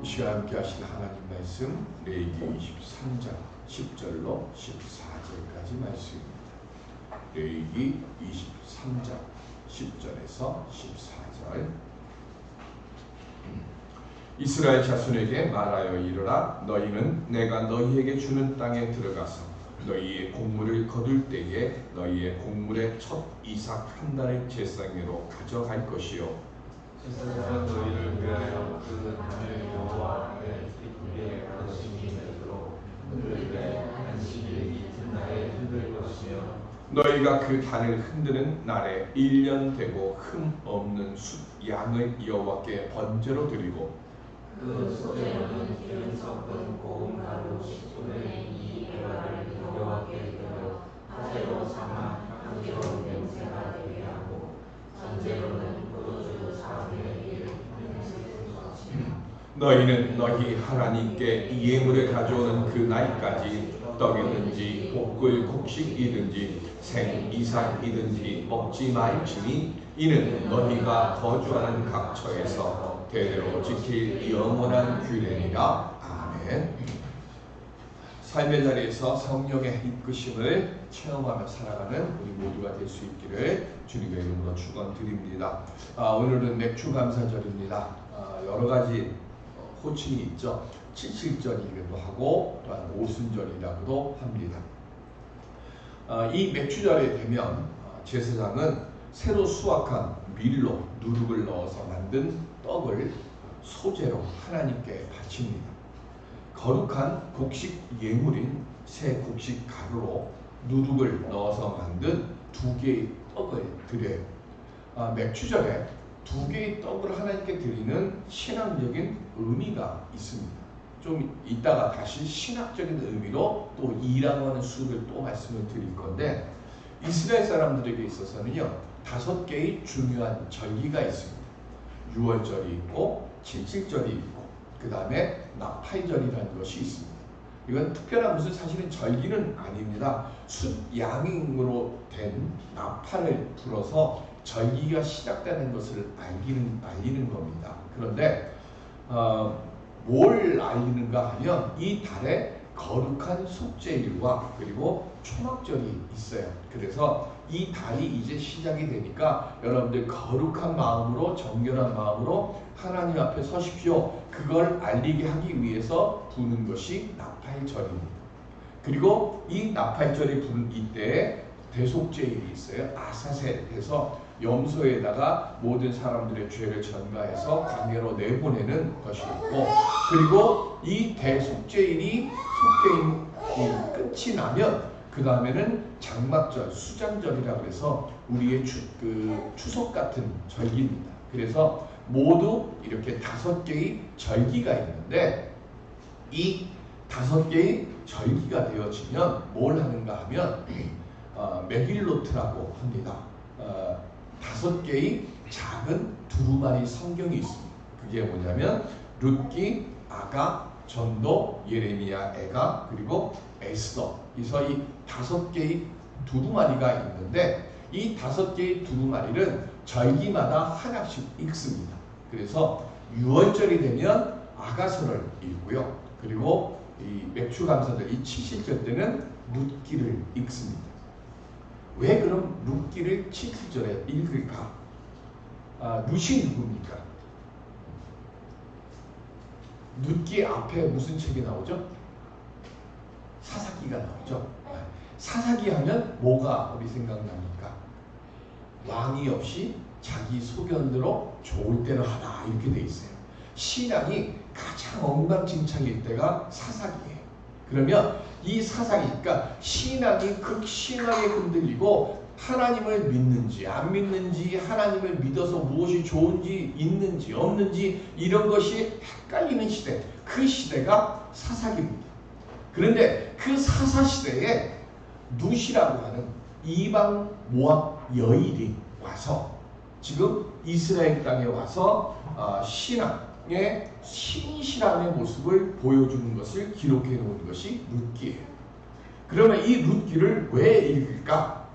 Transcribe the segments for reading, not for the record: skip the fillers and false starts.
시간 함께 하실 하나님 말씀 레위기 23장 10절로 14절까지 말씀입니다. 레위기 23장 10절에서 14절. 이스라엘 자손에게 말하여 이르라. 너희는 내가 너희에게 주는 땅에 들어가서 너희의 곡물을 거둘 때에 너희의 곡물의 첫 이삭 한 달의 제사기로 가져갈 것이요, 제사장은 너희를 위하여 그 단을 여호와 앞에 기쁘게 거두시니 되도록 흔들되 안식일 이튿날에 흔들 것이며, 너희가 그 단을 흔드는 날에 1년 되고 흠 없는 숫 양을 여호와께 번제로 드리고, 그 소재로는 기름 섞은 고운 가루 10분의 2 에바를 여호와께 드려 화제로 삼아 향기로운 냄새가 되게 하고, 전제로는 포도주 4분의 1 너희는 너희 하나님께 예물을 가져오는 그 날까지 떡이든지 볶을 곡식이든지 생 이삭이든지 먹지 말지니 이는 너희가 거주하는 각처에서 대대로 지킬 영원한 규례니라. 아멘. 삶의 자리에서 성령의 이끄심을 체험하며 살아가는 우리 모두가 될 수 있기를 주님의 이름으로 축원드립니다. 오늘은 맥주 감사절입니다. 여러 가지 호칭이 있죠. 칠칠절이기도 하고 또한 오순절이라고도 합니다. 이 맥주절이 되면 제사장은 새로 수확한 밀로 누룩을 넣어서 만든 떡을 소제로 하나님께 바칩니다. 거룩한 곡식 예물인 새 곡식 가루로 누룩을 넣어서 만든 2개의 떡을 드려요. 맥주절에 2개의 떡을 하나님께 드리는 신앙적인 의미가 있습니다. 좀 이따가 다시 신학적인 의미로 또 2라고 하는 수를 또 말씀을 드릴 건데, 이스라엘 사람들에게 있어서는요 5개의 중요한 절기가 있습니다. 6월절이 있고 칠칠절이 있고 그 다음에 나팔절이라는 것이 있습니다. 이건 특별한 무슨 사실은 절기는 아닙니다. 숫양으로 된 나팔을 불어서 절기가 시작되는 것을 알리는 겁니다. 그런데 뭘 알리는가 하면 이 달에 거룩한 속죄일과 그리고 초막절이 있어요. 그래서 이 달이 이제 시작이 되니까 여러분들 거룩한 마음으로, 정결한 마음으로 하나님 앞에 서십시오. 그걸 알리게 하기 위해서 부는 것이 나팔절입니다. 그리고 이 나팔절이 부는 이때에 대속죄일이 있어요. 아사셀에서 염소에다가 모든 사람들의 죄를 전가해서 광야로 내보내는 것이 있고, 그리고 이 대속죄일이 속죄일이 끝이 나면 그 다음에는 장막절, 수장절이라고 해서 우리의 추석 같은 절기입니다. 그래서 모두 이렇게 5개의 절기가 있는데, 이 5개의 절기가 되어지면 뭘 하는가 하면 메길로트라고 합니다. 5개의 작은 두루마리 성경이 있습니다. 그게 뭐냐면 룻기, 아가, 전도, 예레미야, 에가, 그리고 에스더. 그래서 이 5개의 두루마리가 있는데, 이 5개의 두루마리는 절기마다 하나씩 읽습니다. 그래서 6월절이 되면 아가서를 읽고요. 그리고 이 맥주감사절, 이 칠칠절 때는 룻기를 읽습니다. 왜 그럼 룻기를 칠칠절에 읽을까? 룻이 누굽니까? 룻기 앞에 무슨 책이 나오죠? 사사기가 나오죠. 사사기 하면 뭐가 우리 생각납니까? 왕이 없이 자기 소견대로 좋을 대로 하라, 이렇게 돼 있어요. 신앙이 가장 엉망진창일 때가 사사기예요. 그러면 이 사사기, 그러니까 신앙이 극심하게 흔들리고 하나님을 믿는지 안 믿는지, 하나님을 믿어서 무엇이 좋은지 있는지 없는지 이런 것이 헷갈리는 시대, 그 시대가 사사기입니다. 그런데 그 사사시대에 룻이라고 하는 이방 모압 여인이 와서 지금 이스라엘 땅에 와서 신앙의 신실함의 모습을 보여주는 것을 기록해 놓은 것이 룻기예요. 그러면 이 룻기를 왜 읽을까?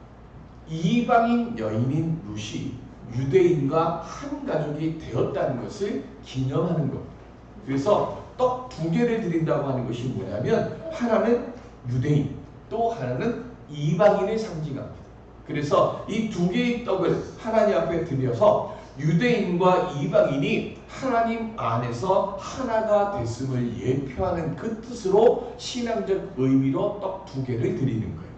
이방인 여인인 룻이 유대인과 한 가족이 되었다는 것을 기념하는 겁니다. 그래서 떡 2개를 드린다고 하는 것이 뭐냐면 하나는 유대인, 또 하나는 이방인을 상징합니다. 그래서 이 2개의 떡을 하나님 앞에 드려서 유대인과 이방인이 하나님 안에서 하나가 됐음을 예표하는 그 뜻으로 신앙적 의미로 떡 2개를 드리는 거예요.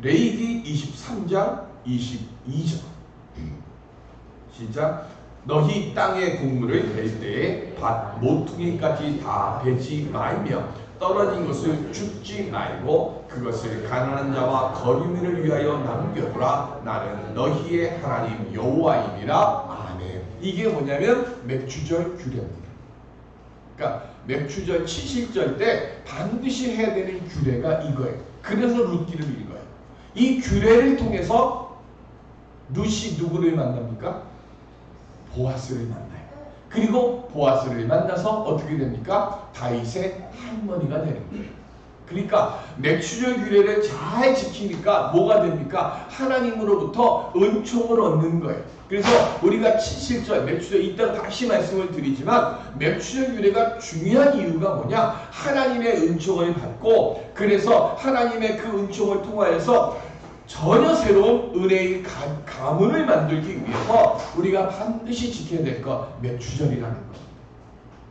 레위기 23장 22절 시작. 너희 땅의 곡물을 벨 때에 밭 모퉁이까지 다 베지 말며 떨어진 것을 줍지 말고 그것을 가난한 자와 거류민을 위하여 남겨두라. 나는 너희의 하나님 여호와임이라. 아멘. 이게 뭐냐면 맥주절 규례입니다. 그러니까 맥주절 칠실절 때 반드시 해야 되는 규례가 이거예요. 그래서 룻기를 읽어요. 이 규례를 통해서 룻이 누구를 만납니까? 보아스를 만나요. 그리고 보아스를 만나서 어떻게 됩니까? 다윗의 할머니가 되는 거예요. 그러니까 맥주절 규례를 잘 지키니까 뭐가 됩니까? 하나님으로부터 은총을 얻는 거예요. 그래서 우리가 칠실절, 맥주절 이따가 다시 말씀을 드리지만 맥주절 규례가 중요한 이유가 뭐냐? 하나님의 은총을 받고 그래서 하나님의 그 은총을 통하여서 전혀 새로운 은혜의 가문을 만들기 위해서 우리가 반드시 지켜야 될 것, 맥주절이라는 것.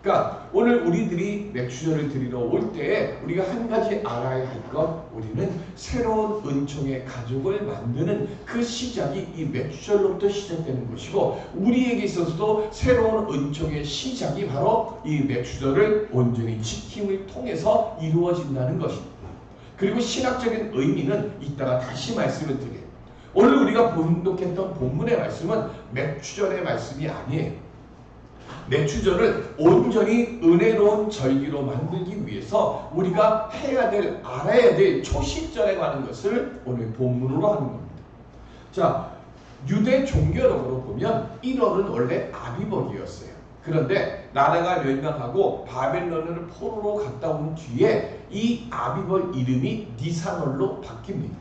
그러니까 오늘 우리들이 맥주절을 드리러 올 때에 우리가 한 가지 알아야 할 것, 우리는 새로운 은총의 가족을 만드는 그 시작이 이 맥주절로부터 시작되는 것이고 우리에게 있어서도 새로운 은총의 시작이 바로 이 맥주절을 온전히 지킴을 통해서 이루어진다는 것입니다. 그리고 신학적인 의미는 이따가 다시 말씀을 드려요. 오늘 우리가 봉독했던 본문의 말씀은 맥주절의 말씀이 아니에요. 맥주절을 온전히 은혜로운 절기로 만들기 위해서 우리가 해야 될, 알아야 될 초실절에 관한 것을 오늘 본문으로 하는 겁니다. 자, 유대 종교적으로 보면 1월은 원래 아비벌이었어요. 그런데 나라가 멸망하고 바벨론을 포로로 갔다 온 뒤에 이 아비벌 이름이 니산월로 바뀝니다.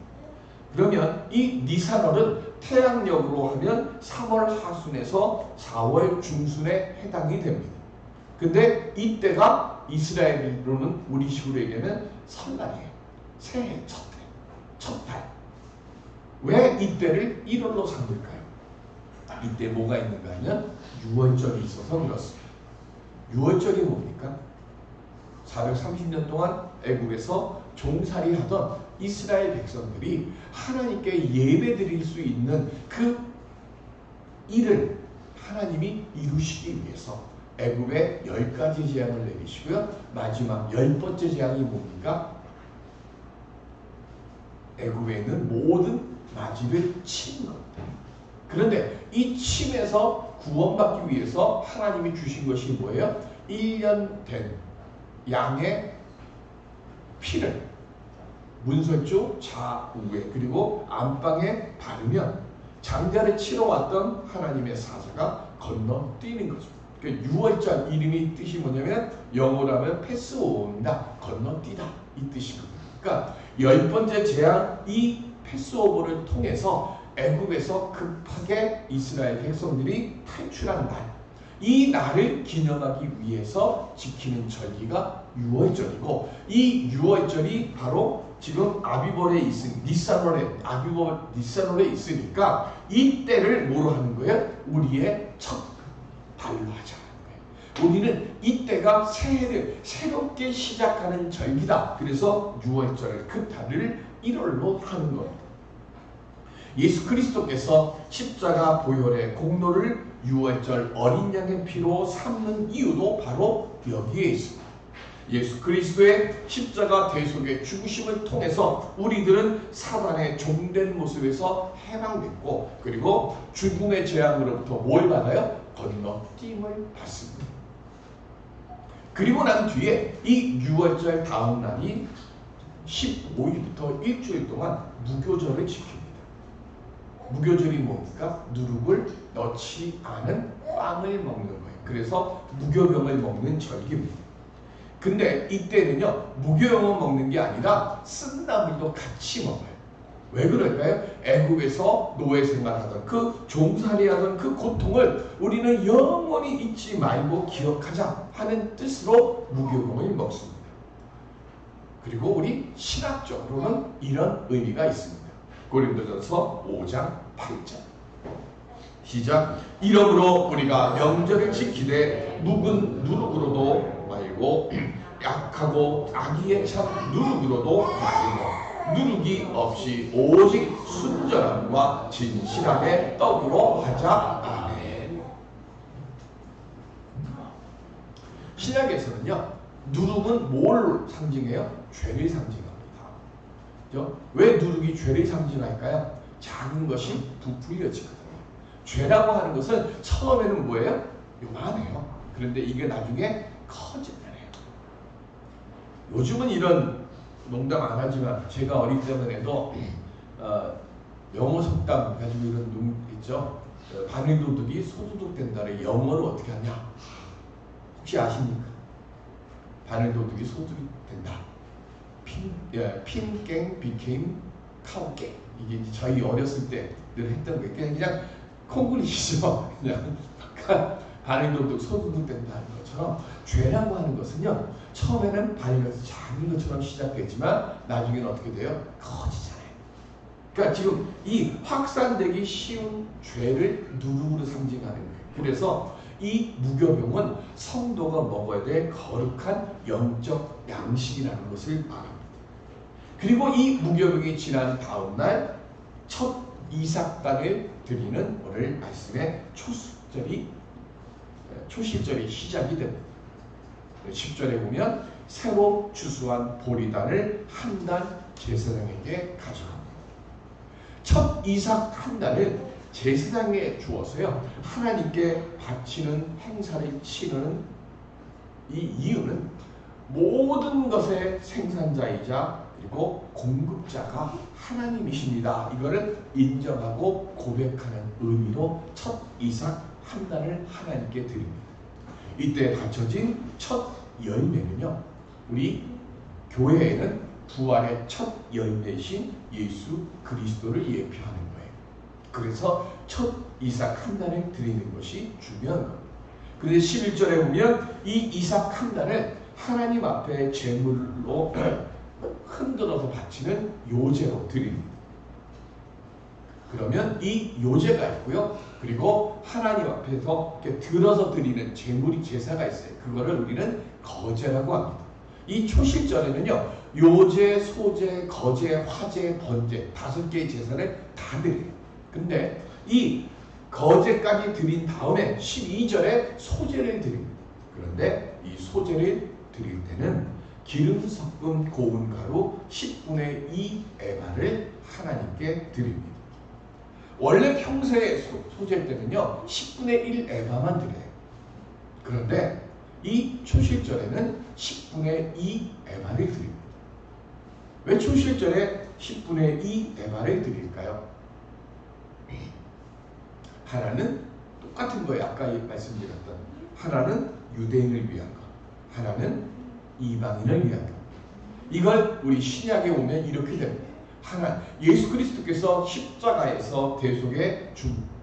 그러면 이 니산월은 태양력으로 하면 3월 하순에서 4월 중순에 해당이 됩니다. 근데 이때가 이스라엘로는 우리식으로 얘기하면 설날이에요. 새해 첫 달. 왜 이때를 1월로 삼을까요? 이때 뭐가 있는가 하면 유월절이 있어서 그렇습니다. 유월절이 뭡니까? 430년 동안 애국에서 종살이 하던 이스라엘 백성들이 하나님께 예배 드릴 수 있는 그 일을 하나님이 이루시기 위해서 애국에 10가지 재앙을 내리시고요. 마지막 10번째 재앙이 뭡니까? 애국에 있는 모든 마지를 친 겁니다. 그런데 이 침에서 구원받기 위해서 하나님이 주신 것이 뭐예요? 1년 된 양의 피를 문설주 좌우에 그리고 안방에 바르면 장자를 치러 왔던 하나님의 사자가 건너뛰는 거죠. 그러니까 6월절 이름이 뜻이 뭐냐면 영어로 하면 패스오버입니다. 건너뛰다 이 뜻이거든요. 그러니까 10번째 재앙 이 패스오버를 통해서 애굽에서 급하게 이스라엘 백성들이 탈출한 날, 이 날을 기념하기 위해서 지키는 절기가 유월절이고 이 유월절이 바로 지금 아비벌에 있으니 니산월에 있으니까 이 때를 뭐로 하는 거예요? 우리의 첫 달로 하자는 거예요. 우리는 이때가 새해를 새롭게 시작하는 절기다. 그래서 유월절 그 달을 1월로 하는 겁니다. 예수 그리스도께서 십자가 보혈의 공로를 유월절 어린 양의 피로 삼는 이유도 바로 여기에 있습니다. 예수 그리스도의 십자가 대속의 죽으심을 통해서 우리들은 사단의 종된 모습에서 해방됐고 그리고 죽음의 재앙으로부터 뭘 받아요? 건너뛰임을 받습니다. 그리고 난 뒤에 이 유월절 다음 날이 15일부터 일주일 동안 무교절을 지킵니다. 무교절이 뭡니까? 누룩을 넣지 않은 빵을 먹는 거예요. 그래서 무교병을 먹는 절기입니다. 근데 이때는요 무교병을 먹는 게 아니라 쓴나물도 같이 먹어요. 왜 그럴까요? 애굽에서 노예 생활하던 그 종살이하던 그 고통을 우리는 영원히 잊지 말고 기억하자 하는 뜻으로 무교병을 먹습니다. 그리고 우리 신학적으로는 이런 의미가 있습니다. 고린도전서 5장 8절 시작. 이러므로 우리가 명절을 지키되 묵은 누룩으로도 말고 약하고 악의에 찬 누룩으로도 말고 누룩이 없이 오직 순전함과 진실함의 떡으로 하자. 아멘. 신약에서는요, 누룩은 뭘 상징해요? 죄를 상징합니다. 그죠? 왜 누룩이 죄를 상징할까요? 작은 것이 부풀려 지거든요. 죄라고 하는 것은 처음에는 뭐예요? 요만해요. 그런데 이게 나중에 커진다네요. 요즘은 이런 농담 안 하지만 제가 어릴 때만 해도 영어 속담 가지고 이런 농 있죠. 바늘도둑이 소도둑 된다를 영어로 어떻게 하냐? 혹시 아십니까? 바늘도둑이 소도둑이 된다. 핀깽 became 카우깽. 이게 저희 어렸을 때 늘 했던 거예요. 그냥 콩글리시죠. 그냥 바늘도둑 소도둑 된다는 것처럼 죄라고 하는 것은요, 처음에는 바늘에서 작은 것처럼 시작되지만 나중에는 어떻게 돼요? 커지잖아요. 그러니까 지금 이 확산되기 쉬운 죄를 누룩으로 상징하는 거예요. 그래서 이 무교병은 성도가 먹어야 될 거룩한 영적 양식이라는 것을 말합니다. 그리고 이 무교병이 지난 다음 날 첫 이삭단을 드리는 오늘 말씀의 초실절이 시작이 됩니다. 10절에 보면 새로 추수한 보리단을 한 단 제사장에게 가져갑니다. 첫 이삭 한 단을 제사장에 주어서요, 하나님께 바치는 행사를 치르는 이 이유는 모든 것의 생산자이자 그리고 공급자가 하나님이십니다. 이거를 인정하고 고백하는 의미로 첫 이삭 한 단을 하나님께 드립니다. 이때 바쳐진 첫 열매는요, 우리 교회에는 부활의 첫 열매이신 예수 그리스도를 예표하는 거예요. 그래서 첫 이삭 한 단을 드리는 것이 중요한 겁니다. 그런데 11절에 보면 이 이삭 한 단을 하나님 앞에 제물로 흔들어서 바치는 요제로 드립니다. 그러면 이 요제가 있고요. 그리고 하나님 앞에서 이렇게 들어서 드리는 제물이 제사가 있어요. 그거를 우리는 거제라고 합니다. 이 초실절에는요, 요제, 소제, 거제, 화제, 번제 5개의 제사를 다 드려요. 근데 이 거제까지 드린 다음에 12절에 소제를 드립니다. 그런데 이 소제를 드릴 때는 기름 섞은 고운 가루 10분의 2 에바를 하나님께 드립니다. 원래 평소에 소제 때는요, 10분의 1 에바만 드려요. 그런데 이 초실절에는 10분의 2 에바를 드립니다. 왜 초실절에 10분의 2 에바를 드릴까요? 하나는 똑같은 거예요. 아까 말씀드렸던 하나는 유대인을 위한 것, 하나는 이방인을 위한 것. 이걸 우리 신약에 오면 이렇게 됩니다. 하나, 예수 그리스도께서 십자가에서 대속의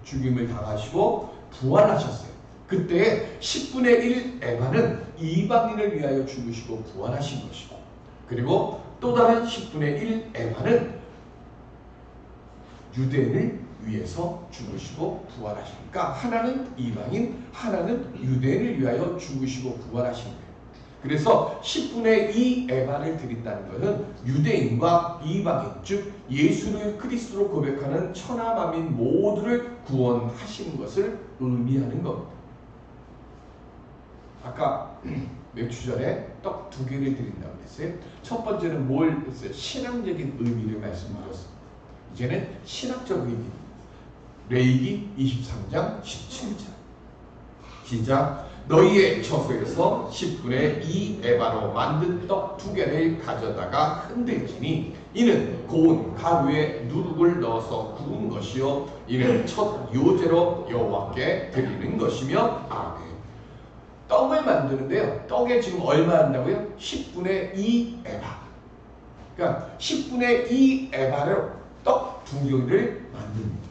죽임을 당하시고 부활하셨어요. 그때 10분의 1 에바는 이방인을 위하여 죽으시고 부활하신 것이고, 그리고 또 다른 10분의 1 에바는 유대인을 위해서 죽으시고 부활하시니까 하나는 이방인, 하나는 유대인을 위하여 죽으시고 부활하신 거예요. 그래서 10분의 2 에바를 드린다는 것은 유대인과 이방인, 즉 예수를 그리스도로 고백하는 천하만민 모두를 구원하시는 것을 의미하는 겁니다. 아까 몇 주 전에 떡 2개를 드린다고 했어요. 첫 번째는 뭘 했어요? 신앙적인 의미를 말씀드렸습니다. 이제는 신학적 의미입니다. 레위기 23장 17절 시작. 너희의 처소에서 10분의 2 에바로 만든 떡 2개를 가져다가 흔들지니 이는 고운 가루에 누룩을 넣어서 구운 것이요 이는 첫 요제로 여호와께 드리는 것이며 아멘. 떡을 만드는데요, 떡에 지금 얼마 한다고요? 10분의 2 에바. 그러니까 10분의 2 에바를 떡 2덩이를 만듭니다.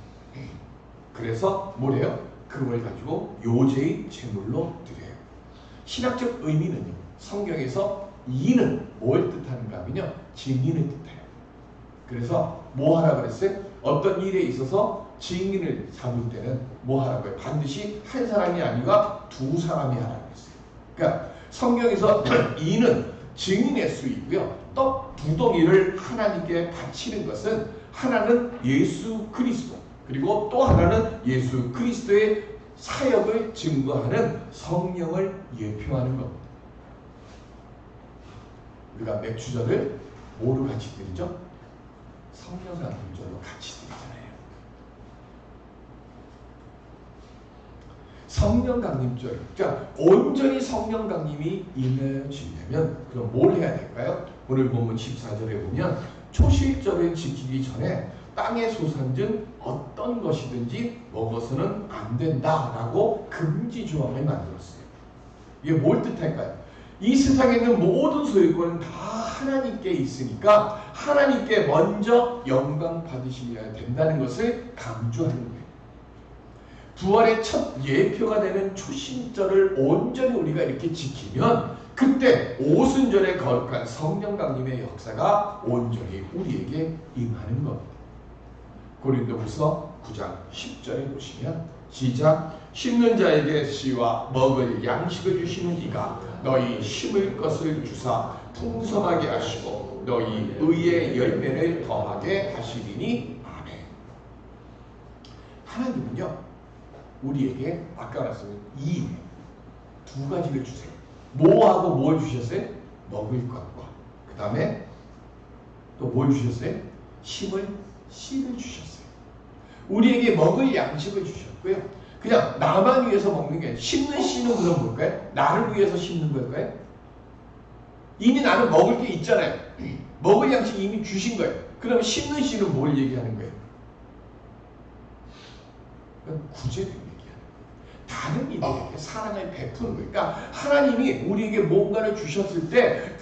그래서 뭐래요? 그걸 가지고 요제의 제물로 드려요. 신학적 의미는요, 성경에서 이는 뭘 뜻하는가 하면요, 증인을 뜻해요. 그래서 뭐 하라 그랬어요? 어떤 일에 있어서 증인을 잡을 때는 뭐 하라고 해요? 반드시 한 사람이 아니라 2사람이 하라고 했어요. 그러니까 성경에서 이는 증인의 수이고요, 떡 2덩이를 하나님께 바치는 것은 하나는 예수 그리스도, 그리고 또 하나는 예수 그리스도의 사역을 증거하는 성령을 예표하는 겁니다. 우리가 맥주절을 뭐로 같이 드리죠? 성령 강림절로 같이 드리잖아요. 성령 강림절, 그러니까 온전히 성령 강림이 임해지려면 그럼 뭘 해야 될까요? 오늘 본문 14절에 보면 초실절을 지키기 전에 땅의 소산 중 어떤 것이든지 먹어서는 안 된다라고 금지 조항을 만들었어요. 이게 뭘 뜻할까요? 이 세상에 있는 모든 소유권은 다 하나님께 있으니까 하나님께 먼저 영광 받으셔야 된다는 것을 강조하는 거예요. 부활의 첫 예표가 되는 초신절을 온전히 우리가 이렇게 지키면 그때 오순절의 거룩한 성령 강림의 역사가 온전히 우리에게 임하는 겁니다. 고린도후서 9장 10절에 보시면 시작. 심는 자에게 씨와 먹을 양식을 주시는 이가 너희 심을 것을 주사 풍성하게 하시고 너희 의의 열매를 더하게 하시리니 아멘. 하나님은요, 우리에게 아까 말씀드린 이 두 가지를 주세요. 뭐하고 뭘 주셨어요? 먹을 것과 그 다음에 또 뭘 주셨어요? 심을 씨를 주셨어요. 우리에게 먹을 양식을 주셨고요. 그냥 나만 위해서 먹는 게 아니라 심는 씨는 그럼 뭘까요? 나를 위해서 심는 걸까요? 이미 나는 먹을 게 있잖아요. 먹을 양식 이미 주신 거예요. 그럼 심는 씨는 뭘 얘기하는 거예요? 구제를 얘기하는 거예요. 다른 이들에게 사랑을 베푸는 거예요. 그러니까 하나님이 우리에게 뭔가를 주셨을 때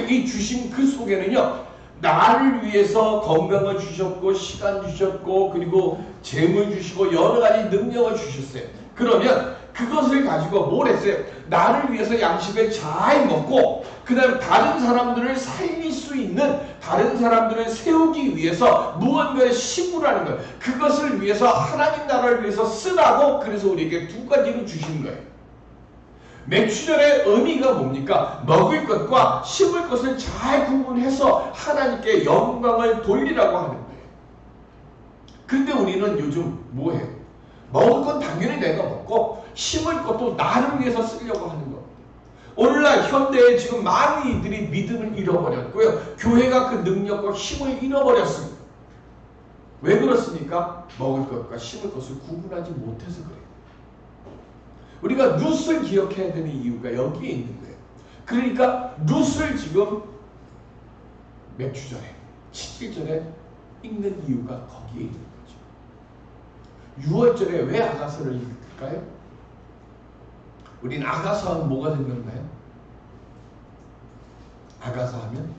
이 주신 그 속에는요, 나를 위해서 건강을 주셨고 시간 주셨고 그리고 재물 주시고 여러 가지 능력을 주셨어요. 그러면 그것을 가지고 뭘 했어요? 나를 위해서 양식을 잘 먹고 그 다음에 다른 사람들을 살릴 수 있는, 다른 사람들을 세우기 위해서 무언가를 심으라는 거예요. 그것을 위해서 하나님 나라를 위해서 쓰라고, 그래서 우리에게 두 가지를 주시는 거예요. 맥주절의 의미가 뭡니까? 먹을 것과 심을 것을 잘 구분해서 하나님께 영광을 돌리라고 하는 거예요. 근데 우리는 요즘 뭐해요? 먹을 건 당연히 내가 먹고 심을 것도 나를 위해서 쓰려고 하는 겁니다. 오늘날 현대에 지금 많은 이들이 믿음을 잃어버렸고요. 교회가 그 능력과 힘을 잃어버렸습니다. 왜 그렇습니까? 먹을 것과 심을 것을 구분하지 못해서 그래요. 우리가 룻을 기억해야 되는 이유가 여기에 있는 거예요. 그러니까 룻을 지금 맥주절에, 7절에 읽는 이유가 거기에 있는 거죠. 6월절에 왜 아가서를 읽을까요? 우린 아가서 하면 뭐가 생각나요? 아가서 하면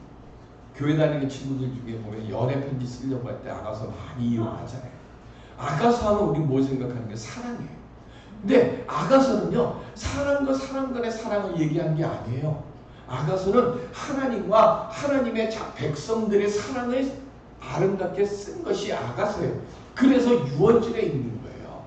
교회 다니는 친구들 중에 보면 연애 편지 쓰려고 할 때 아가서 많이 이용하잖아요. 아가서 하면 우린 뭘 생각하는 게 사랑이에요. 근데 아가서는요, 사람과 사람 간의 사랑을 얘기한 게 아니에요. 아가서는 하나님과 하나님의 백성들의 사랑을 아름답게 쓴 것이 아가서예요. 그래서 6월절에 있는 거예요.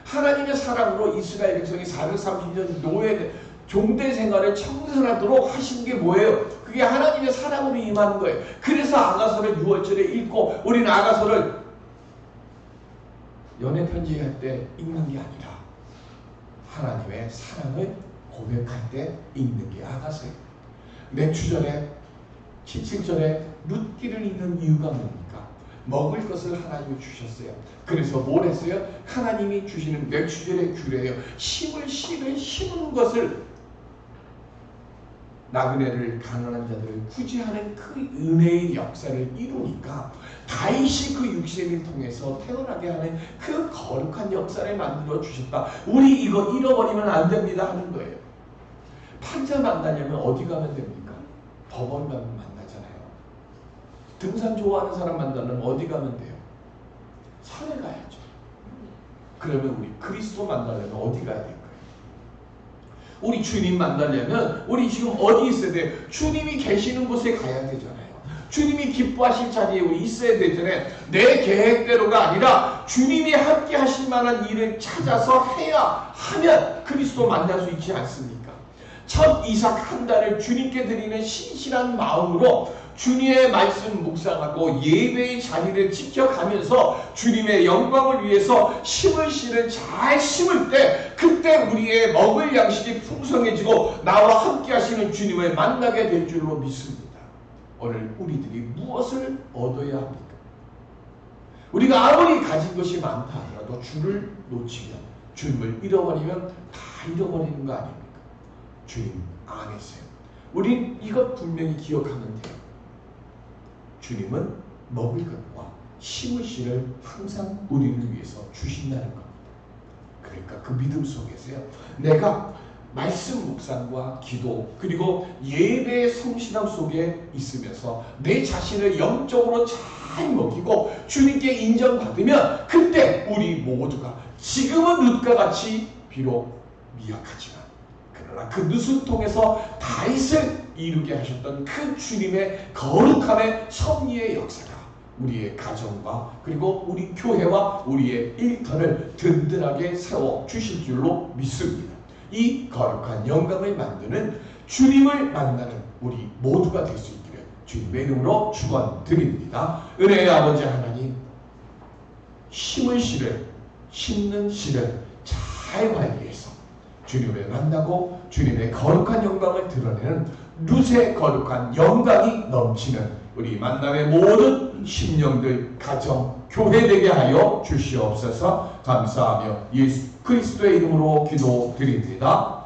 하나님의 사랑으로 이스라엘 백성이 430년 노예 종대 생활을 청산하도록 하신 게 뭐예요? 그게 하나님의 사랑으로 임하는 거예요. 그래서 아가서를 6월절에 읽고 우리는 아가서를 연애 편지할 때 읽는 게 아니라 하나님의 사랑을 고백할 때 읽는 게 아가서예요. 맥주절에 7절에 룻기를 읽는 이유가 뭡니까? 먹을 것을 하나님이 주셨어요. 그래서 뭘 했어요? 하나님이 주시는 맥주절의 규례예요. 심은 것을, 나그네를, 가난한 자들을 구제하는 그 은혜의 역사를 이루니까 다윗이 그 육신을 통해서 태어나게 하는 그 거룩한 역사를 만들어 주셨다. 우리 이거 잃어버리면 안 됩니다 하는 거예요. 판사 만나려면 어디 가면 됩니까? 법원 가면 만나잖아요. 등산 좋아하는 사람 만나려면 어디 가면 돼요? 산에 가야죠. 그러면 우리 그리스도 만나려면 어디 가야 될까요? 우리 주님 만나려면 우리 지금 어디 있어야 돼요? 주님이 계시는 곳에 가야 되잖아요. 주님이 기뻐하실 자리에 우리 있어야 되잖아요. 내 계획대로가 아니라 주님이 함께 하실 만한 일을 찾아서 해야 하면 그리스도 만날 수 있지 않습니까? 첫 이삭 한 달을 주님께 드리는 신실한 마음으로 주님의 말씀 묵상하고 예배의 자리를 지켜가면서 주님의 영광을 위해서 심을 씨를 잘 심을 때 그때 우리의 먹을 양식이 풍성해지고 나와 함께 하시는 주님을 만나게 될 줄로 믿습니다. 오늘 우리들이 무엇을 얻어야 합니까? 우리가 아무리 가진 것이 많다 하더라도 주를 놓치면, 주님을 잃어버리면 다 잃어버리는 거 아닙니까? 주님 안에서요. 우린 이것 분명히 기억하면 돼요. 주님은 먹을 것과 심을 씨를 항상 우리를 위해서 주신다는 겁니다. 그러니까 그 믿음 속에서요. 내가 말씀 묵상과 기도 그리고 예배의 성실함 속에 있으면서 내 자신을 영적으로 잘 먹이고 주님께 인정받으면 그때 우리 모두가 지금은 룻과 같이 비록 미약하지만 그러나 그 룻을 통해서 다윗을 이루게 하셨던 그 주님의 거룩함의 섭리의 역사가 우리의 가정과 그리고 우리 교회와 우리의 일터를 든든하게 세워 주실 줄로 믿습니다. 이 거룩한 영광을 만드는 주님을 만나는 우리 모두가 될 수 있기를 주님의 이름으로 축원드립니다. 은혜의 아버지 하나님, 심을 씨를 심는 씨를 잘 관리해서 주님을 만나고 주님의 거룩한 영광을 드러내는 룻의 거룩한 영광이 넘치는 우리 만남의 모든 심령들, 가정, 교회 되게 하여 주시옵소서. 감사하며 예수 그리스도의 이름으로 기도드립니다.